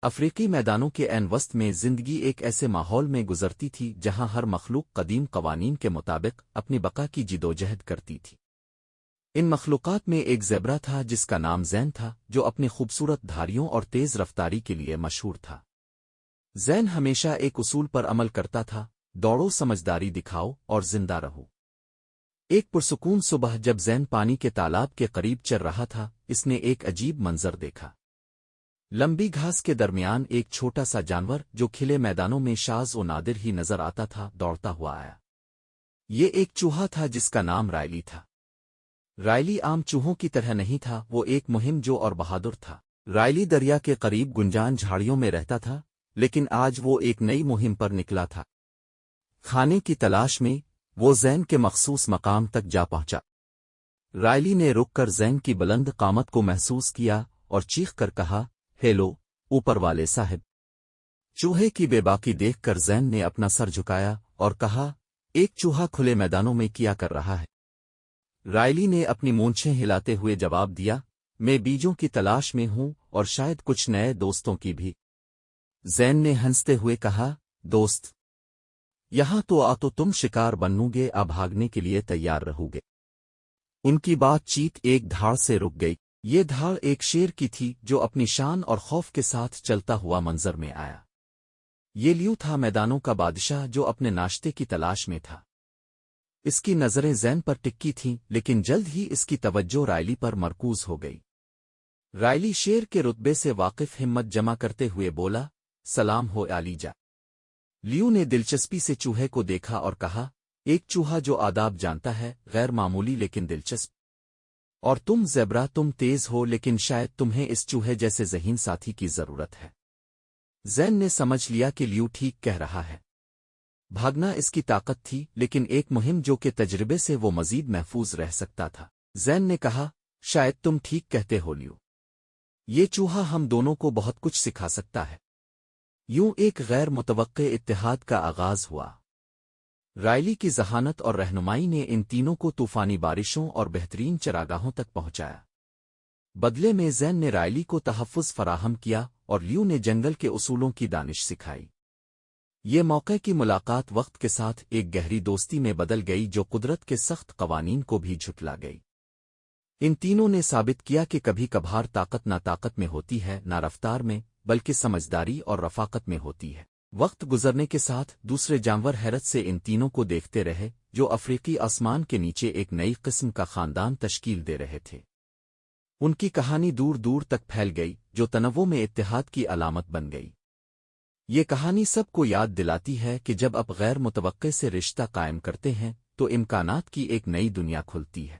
افریقی میدانوں کے عین وسط میں زندگی ایک ایسے ماحول میں گزرتی تھی جہاں ہر مخلوق قدیم قوانین کے مطابق اپنی بقا کی جدوجہد کرتی تھی۔ ان مخلوقات میں ایک زیبرا تھا جس کا نام زین تھا، جو اپنی خوبصورت دھاریوں اور تیز رفتاری کے لیے مشہور تھا۔ زین ہمیشہ ایک اصول پر عمل کرتا تھا: دوڑو، سمجھداری دکھاؤ اور زندہ رہو۔ ایک پرسکون صبح جب زین پانی کے تالاب کے قریب چل رہا تھا، اس نے ایک عجیب منظر دیکھا۔ لمبی گھاس کے درمیان ایک چھوٹا سا جانور جو کھلے میدانوں میں شاذ و نادر ہی نظر آتا تھا، دوڑتا ہوا آیا۔ یہ ایک چوہا تھا جس کا نام رائلی تھا۔ رائلی عام چوہوں کی طرح نہیں تھا، وہ ایک مہم جو اور بہادر تھا۔ رائلی دریا کے قریب گنجان جھاڑیوں میں رہتا تھا، لیکن آج وہ ایک نئی مہم پر نکلا تھا۔ کھانے کی تلاش میں وہ زین کے مخصوص مقام تک جا پہنچا۔ رائلی نے رک کر زین کی بلند قامت کو محسوس کیا اور چیخ کر کہا، ہیلو، اوپر والے صاحب۔ چوہے کی بے باکی دیکھ کر زین نے اپنا سر جھکایا اور کہا، ایک چوہا کھلے میدانوں میں کیا کر رہا ہے؟ رائلی نے اپنی مونچھیں ہلاتے ہوئے جواب دیا، میں بیجوں کی تلاش میں ہوں اور شاید کچھ نئے دوستوں کی بھی۔ زین نے ہنستے ہوئے کہا، دوست؟ یہاں تو آ تو تم شکار بنو گے، اب بھاگنے کے لیے تیار رہو گے؟ ان کی بات چیت ایک دھاڑ سے رک گئی۔ یہ دھاڑ ایک شیر کی تھی جو اپنی شان اور خوف کے ساتھ چلتا ہوا منظر میں آیا۔ یہ لیو تھا، میدانوں کا بادشاہ جو اپنے ناشتے کی تلاش میں تھا۔ اس کی نظریں زین پر ٹکی تھیں، لیکن جلد ہی اس کی توجہ رائلی پر مرکوز ہو گئی۔ رائلی شیر کے رتبے سے واقف ہمت جمع کرتے ہوئے بولا، سلام ہو علی جا۔ لیو نے دلچسپی سے چوہے کو دیکھا اور کہا، ایک چوہا جو آداب جانتا ہے، غیر معمولی لیکن دلچسپ۔ اور تم زیبرا، تم تیز ہو لیکن شاید تمہیں اس چوہے جیسے ذہین ساتھی کی ضرورت ہے۔ زین نے سمجھ لیا کہ لیو ٹھیک کہہ رہا ہے۔ بھاگنا اس کی طاقت تھی، لیکن ایک مہم جو کہ تجربے سے وہ مزید محفوظ رہ سکتا تھا۔ زین نے کہا، شاید تم ٹھیک کہتے ہو لیو، یہ چوہا ہم دونوں کو بہت کچھ سکھا سکتا ہے۔ یوں ایک غیر متوقع اتحاد کا آغاز ہوا۔ رائلی کی ذہانت اور رہنمائی نے ان تینوں کو طوفانی بارشوں اور بہترین چراگاہوں تک پہنچایا۔ بدلے میں زین نے رائلی کو تحفظ فراہم کیا اور لیو نے جنگل کے اصولوں کی دانش سکھائی۔ یہ موقع کی ملاقات وقت کے ساتھ ایک گہری دوستی میں بدل گئی جو قدرت کے سخت قوانین کو بھی جھٹلا گئی۔ ان تینوں نے ثابت کیا کہ کبھی کبھار طاقت نہ طاقت میں ہوتی ہے، نہ رفتار میں، بلکہ سمجھداری اور رفاقت میں ہوتی ہے۔ وقت گزرنے کے ساتھ دوسرے جانور حیرت سے ان تینوں کو دیکھتے رہے، جو افریقی آسمان کے نیچے ایک نئی قسم کا خاندان تشکیل دے رہے تھے۔ ان کی کہانی دور دور تک پھیل گئی، جو تنوع میں اتحاد کی علامت بن گئی۔ یہ کہانی سب کو یاد دلاتی ہے کہ جب آپ غیر متوقع سے رشتہ قائم کرتے ہیں تو امکانات کی ایک نئی دنیا کھلتی ہے۔